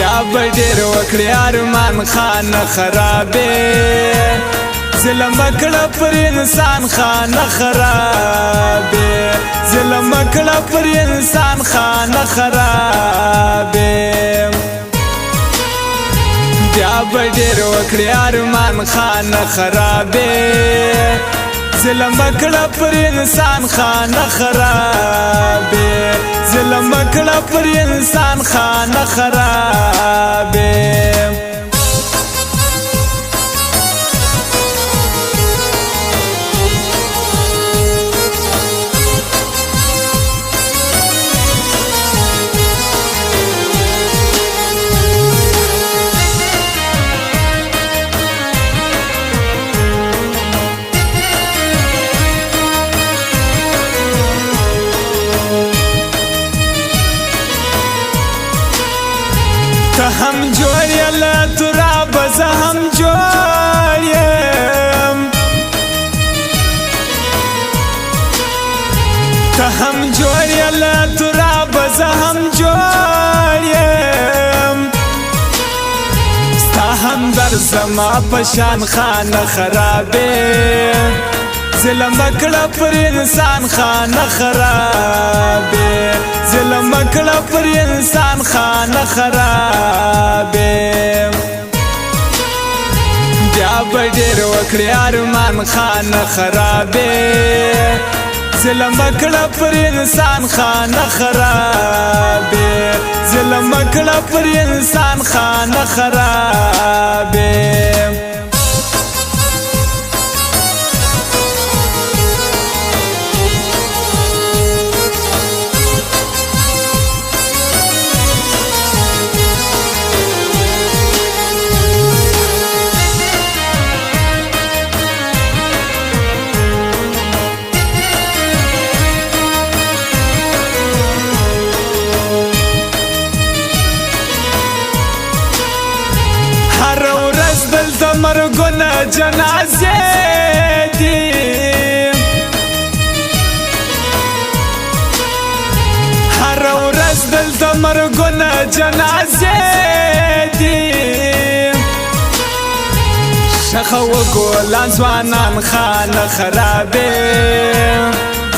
بیا بډیر وکړی ارمان خان خرابې ظلم کړه پر انسان خان خرابې ظلم کړه پر انسان خان خرابې بیا بډیر وکړی ارمان خان خرابې ظلم کړه پر انسان خان خرابې ظلم کړه پر انسان خان خرابې هم جوړ یلا تراب زه هم جوړ یم ته هم جوړ یلا تراب زه هم جوړ یم ستا هم در زما پشان خان خرابې ظلم کړه پر انسان خان خرابې ظلم کړه پر انسان خان خرابې بیا بډیر وکړی ارمان خان خرابې ظلم کړه پر انسان خان خرابې ظلم کړه پر انسان خان خرابې مرګونه جنازې دي هر ورځ دلته مرګونه جنازې دي شخه وګولان ځوانان خان خرابې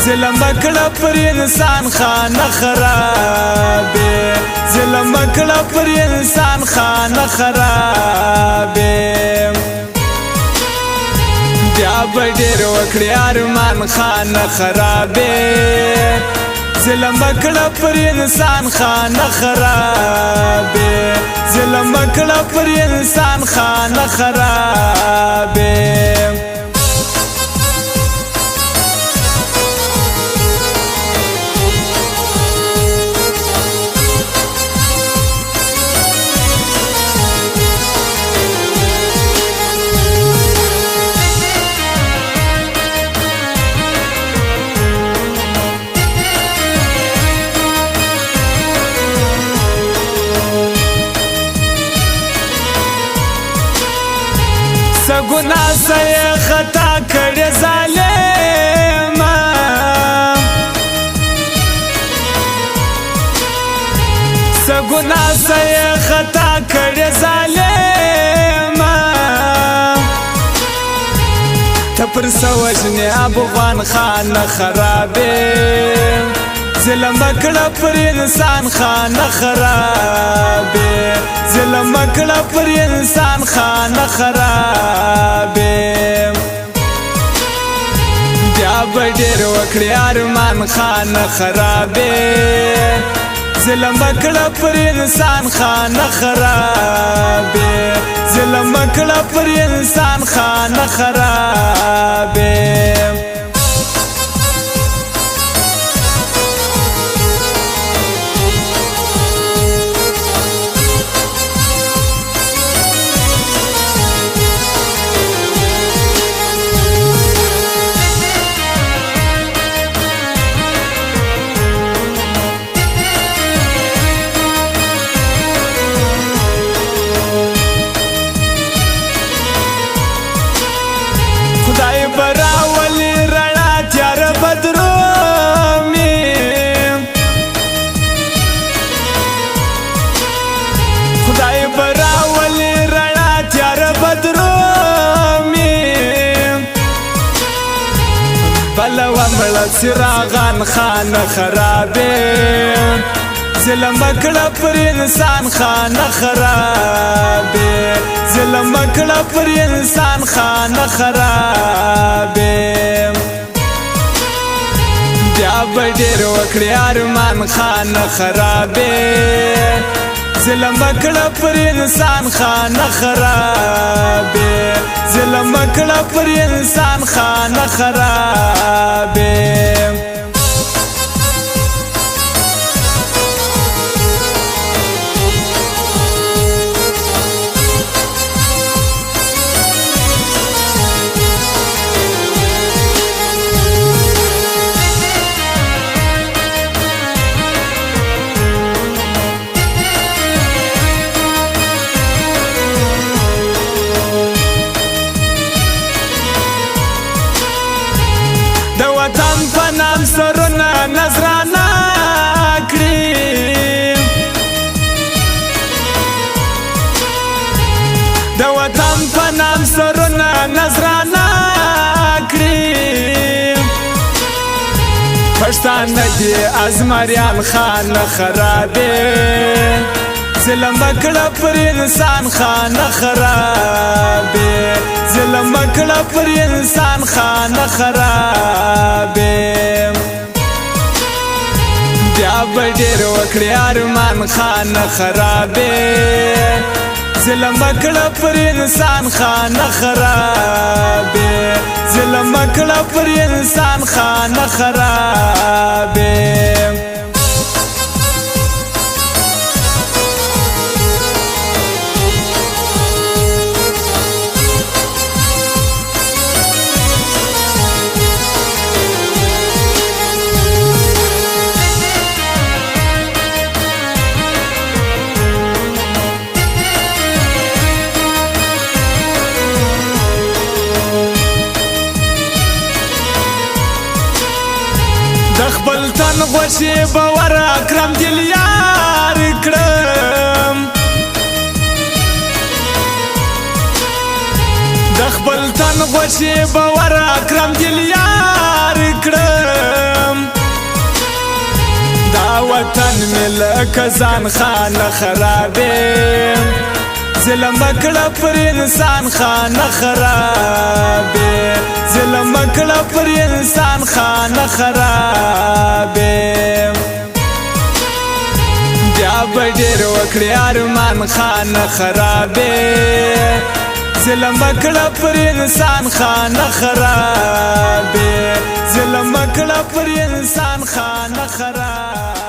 ظلم کړه پر انسان خان خرابې ظلم کړه پر انسان خان خرابې بیا بډیر وکړی ارمان خان خرابې ظلم کړه پر انسان خان خرابې ظلم کړه پر انسان خان خرابې سګونا سې خطا کړې ظالما سګونا سې خطا کړې ظالما ته پر سوجنې افغان خان خرابې ظلم کړه پر انسان خان خرابې ظلم کړه پر انسان خان خرابې بیا بډیر وکړی ارمان خان خرابې ظلم کړه پر انسان خان خرابې ظلم کړه پر انسان خان خرابې خدای براولي سراغان خانه خرابې ظلم کړه پر انسان خانه خرابې ظلم کړه پر انسان خانه خرابې بیا به ډېر وکړې ارمان خانه خرابې ظلم کړه پر انسان خانه خرابې ظلم کړه پر انسان خانه خرابې د وطن په نام سرونه نظرانه کړي د وطن په نام سرونه نظرانه کړي پښتانه دي ازمریان خانه خرابې ظلم کړه پر انسان خانه خرابې ظلم کړه پر انسان خانه خرابې بیا به ډېر وکړې ارمان خانه خرابې ظلم کړه پر انسان خانه خرابې ظلم کړه پر انسان خانه خرابې د خپل تن غوښې به ورکړم دل یار کړم د خپل تن غوښې به ورکړم دل یار کړم دا وطن مې لکه ځان خانه خرابې ظلم کړه پر انسان خانه خرابې ظلم کړه پر انسان خانه خرابې بیا به ډېر وکړې ارمان خانه خرابې ظلم کړه پر انسان خانه خرابې ظلم کړه پر انسان خانه خرابې